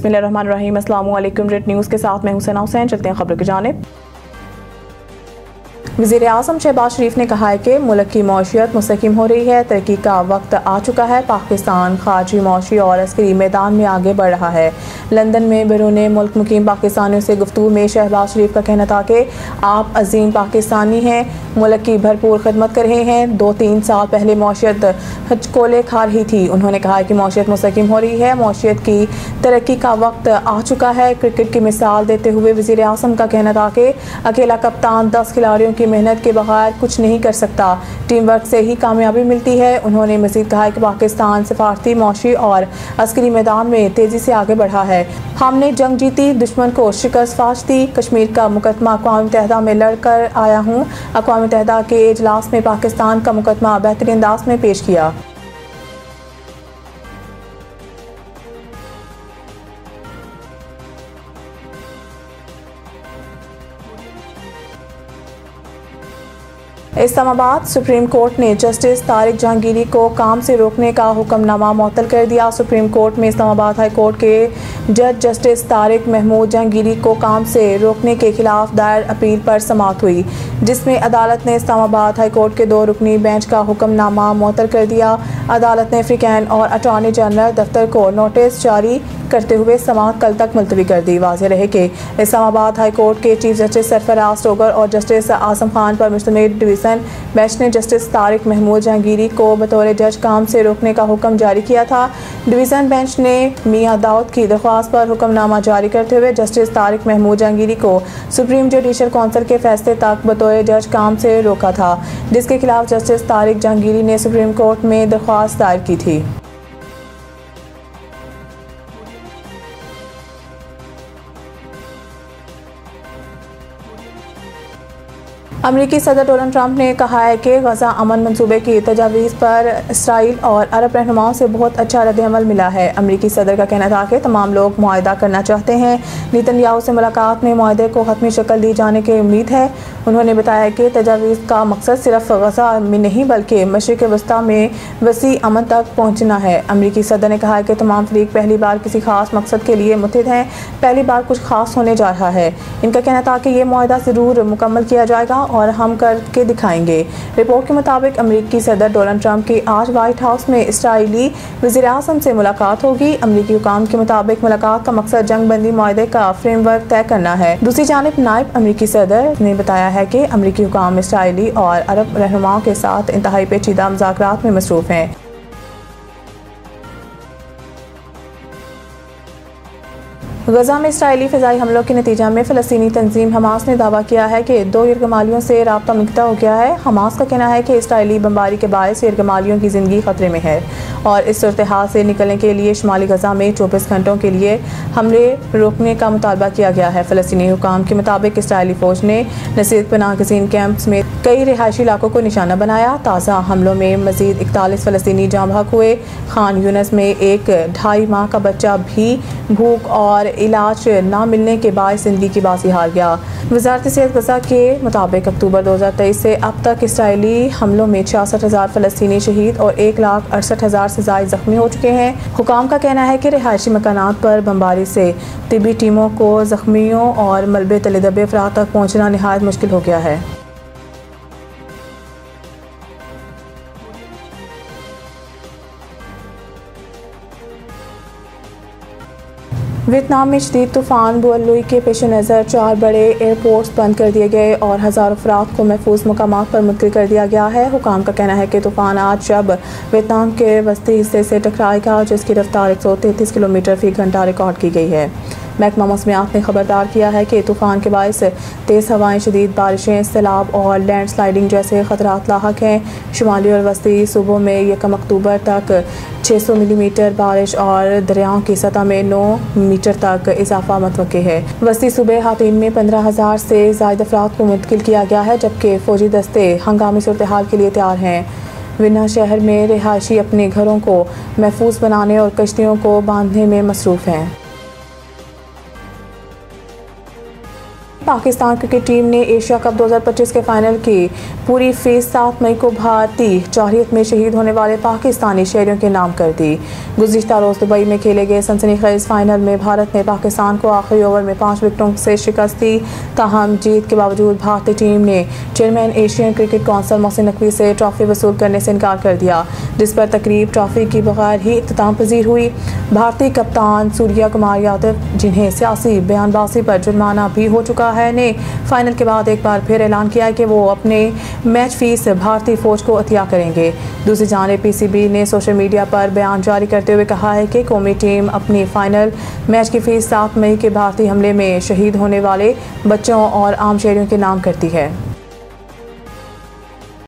बिस्मिल्लाहिर्रहमानिर्रहीम। अस्सलामु अलैकुम। रेड न्यूज़ के साथ मैं हुसैना हुसैन। चलते हैं खबर की जानिब। वज़ीर-ए-आज़म शहबाज शरीफ ने कहा है कि मुल्क की मौशियत मुस्तहकम हो रही है, तरक्की का वक्त आ चुका है। पाकिस्तान खारजी, मौशी और अस्करी मैदान में आगे बढ़ रहा है। लंदन में बैरून मुल्क मुकीम पाकिस्तानियों से गुफ्तगू में शहबाज शरीफ का कहना था कि आप अजीम पाकिस्तानी हैं, मुल्क की भरपूर खिदमत कर रहे हैं। 2-3 साल पहले मौशियत हचकोले खा रही थी। उन्होंने कहा कि मौशियत मुस्तहकम हो रही है, मौशियत की तरक्की का वक्त आ चुका है। क्रिकेट की मिसाल देते हुए वज़ीर-ए-आज़म का कहना था कि अकेला कप्तान 10 खिलाड़ियों की मेहनत के बगैर कुछ नहीं कर सकता, टीम वर्क से ही कामयाबी मिलती है। उन्होंने मज़ीद कहा कि पाकिस्तान सफारती, मौशी और अस्करी मैदान में तेज़ी से आगे बढ़ा है। हमने जंग जीती, दुश्मन को शिकस्त फाश दी। कश्मीर का मुकदमा अक़वाम मुत्तहिदा में लड़ कर आया हूँ। अक़वाम मुत्तहिदा के इजलास में पाकिस्तान का मुकदमा बेहतरीन अंदाज में पेश किया। इस्लामाबाद सुप्रीम कोर्ट ने जस्टिस तारिक जहांगीरी को काम से रोकने का हुक्मनामा मुअत्तल कर दिया। सुप्रीम कोर्ट में इस्लामाबाद हाई कोर्ट के जज जस्टिस तारिक महमूद जहांगीरी को काम से रोकने के खिलाफ दायर अपील पर समाअत हुई, जिसमें अदालत ने इस्लामाबाद हाई कोर्ट के 2 रुकनी बेंच का हुक्मनामा मुअत्तल कर दिया। अदालत ने फ्रीकैन और अटॉर्नी जनरल दफ्तर को नोटिस जारी करते हुए समाअत कल तक मुलतवी कर दी। वाज़ेह रहे कि इस्लामाबाद हाई कोर्ट के चीफ जस्टिस सरफराज टोगर और जस्टिस आजम खान पर मुश्तमिल डिवीज़न बेंच ने जस्टिस तारिक महमूद जहांगीरी को बतौर जज काम से रोकने का हुक्म जारी किया था। डिवीज़न बेंच ने मियां दाऊद की दरख्वास्त पर हुक्मनामा जारी करते हुए जस्टिस तारिक महमूद जहांगीरी को सुप्रीम जुडिशल काउंसिल के फैसले तक बतौर जज काम से रोका था, जिसके खिलाफ जस्टिस तारिक जहांगीरी ने सुप्रीम कोर्ट में दरख्वास्त दायर की थी। अमरीकी सदर डोनाल्ड ट्रंप ने कहा है कि गजा अमन मंसूबे की तजावीज़ पर इसराइल और अरब रहनुमाओं से बहुत अच्छा रद्द-ए-अमल मिला है। अमरीकी सदर का कहना था कि तमाम लोग मुआहदा करना चाहते हैं। नेतन्याहू से मुलाकात में मुआहदे को हतमी शक्ल दी जाने की उम्मीद है। उन्होंने बताया कि तजावीज़ का मकसद सिर्फ गजा में नहीं बल्कि मशरिक़ वस्ता में वसी अमन तक पहुँचना है। अमरीकी सदर ने कहा कि तमाम फरीक पहली बार किसी खास मकसद के लिए मुत्तहिद हैं, पहली बार कुछ खास होने जा रहा है। इनका कहना था कि ये मुआहदा ज़रूर मुकम्मल किया जाएगा और हम करके दिखाएंगे। रिपोर्ट के मुताबिक अमरीकी सदर डोनाल्ड ट्रंप की आज व्हाइट हाउस में इसराइली वज़ीर-ए-आज़म से मुलाकात होगी। अमरीकी हुकाम के मुताबिक मुलाकात का मकसद जंग बंदी मुआहदे का फ्रेमवर्क तय करना है। दूसरी जानिब नायब अमरीकी सदर ने बताया है कि अमरीकी हुकाम इसराइली और अरब रहनुमाओं के साथ इंतहाई पेचीदा मुज़ाकरात में मसरूफ़ हैं। गजा में इसराइली फ़िज़ाई हमलों के नतीजा में फ़लस्तीनी तंजीम हमास ने दावा किया है कि 2 यरगमालियों से राब्ता मुनक़ता हो गया है। हमास का कहना है कि इसराइली बमबारी के बायस यरगमालियों की ज़िंदगी ख़तरे में है और इस सूरत हाल से निकलने के लिए शुमाली गजा में 24 घंटों के लिए हमले रोकने का मुतालबा किया गया है। फ़लस्तीनी हुकाम के मुताबिक इसराइली फ़ौज ने नसीर पनाह गज़ीन कैंप्स में कई रिहायशी इलाकों को निशाना बनाया। ताज़ा हमलों में मज़ीद 41 फ़लस्तीनी जाँ बहक हुए। खान यूनिस में एक 2.5 माह का बच्चा भी भूख और इलाज ना मिलने के बाद ज़िंदगी की बाजी हार गया। वज़ारत सेहत गजा के मुताबिक अक्टूबर 2023 से अब तक इसराइली हमलों में 66,000 फ़लस्तीनी शहीद और 1,68,000 से ज़ायद ज़ख्मी हो चुके हैं। हुकाम का कहना है कि रिहायशी मकानात पर बमबारी से तिब्बी टीमों को ज़ख्मियों और मलबे तले दबे अफराद तक पहुँचना निहायत मुश्किल हो गया है। वियतनाम में शदीद तूफ़ान बुअलुई के पेश नज़र 4 बड़े एयरपोर्ट्स बंद कर दिए गए और हज़ारों अफराद को महफूज मकामात पर मुंतकिल कर दिया गया है। हुकाम का कहना है कि तूफ़ान आज जब वियतनाम के वस्ती हिस्से से टकराएगा, जिसकी रफ्तार 133 किलोमीटर फ़ी घंटा रिकॉर्ड की गई है। महकमा मौसमियात ने खबरदार किया है कि तूफ़ान के बायस तेज़ हवाएं, शदीद बारिशें, सैलाब और लैंड स्लाइडिंग जैसे ख़तरात लाहक हैं। शुमाली और वस्ती सूबों में 1 अक्टूबर तक 600 मिलीमीटर बारिश और दरियाओं की सतह में 9 मीटर तक इजाफा मुतवक्के है। वस्ती सूबे हातिन में 15,000 से ज़ायद अफराद को मुंतकिल किया गया है, जबकि फ़ौजी दस्ते हंगामी सूरत हाल के लिए तैयार हैं। विना शहर में रिहायशी अपने घरों को महफूज बनाने और कश्तियों को बांधने में मसरूफ़ हैं। पाकिस्तान क्रिकेट टीम ने एशिया कप 2025 के फाइनल की पूरी फीस 7 मई को भारतीय जौहरियत में शहीद होने वाले पाकिस्तानी शहरियों के नाम कर दी। गुज़िश्ता रोज़ दुबई में खेले गए सनसनीखेज फाइनल में भारत ने पाकिस्तान को आखिरी ओवर में 5 विकेटों से शिकस्त दी। ताहम जीत के बावजूद भारतीय टीम ने chairman Asian cricket council Mohsin Naqvi से ट्रॉफी वसूल करने से इनकार कर दिया, जिस पर तकरीब ट्रॉफी की बगैर ही इख्तिताम पजीर हुई। भारतीय कप्तान सूर्या कुमार यादव, जिन्हें सियासी बयानबाजी पर जुर्माना भी हो चुका है, ने फाइनल के बाद एक बार फिर ऐलान किया कि वो अपने मैच फीस भारतीय फौज को अतिया करेंगे। दूसरी जानिब पीसीबी ने सोशल मीडिया पर बयान जारी करते हुए कहा है कि कौमी टीम अपनी फाइनल मैच की फीस 7 मई के भारतीय हमले में शहीद होने वाले बच्चों और आम शहरियों के नाम करती है।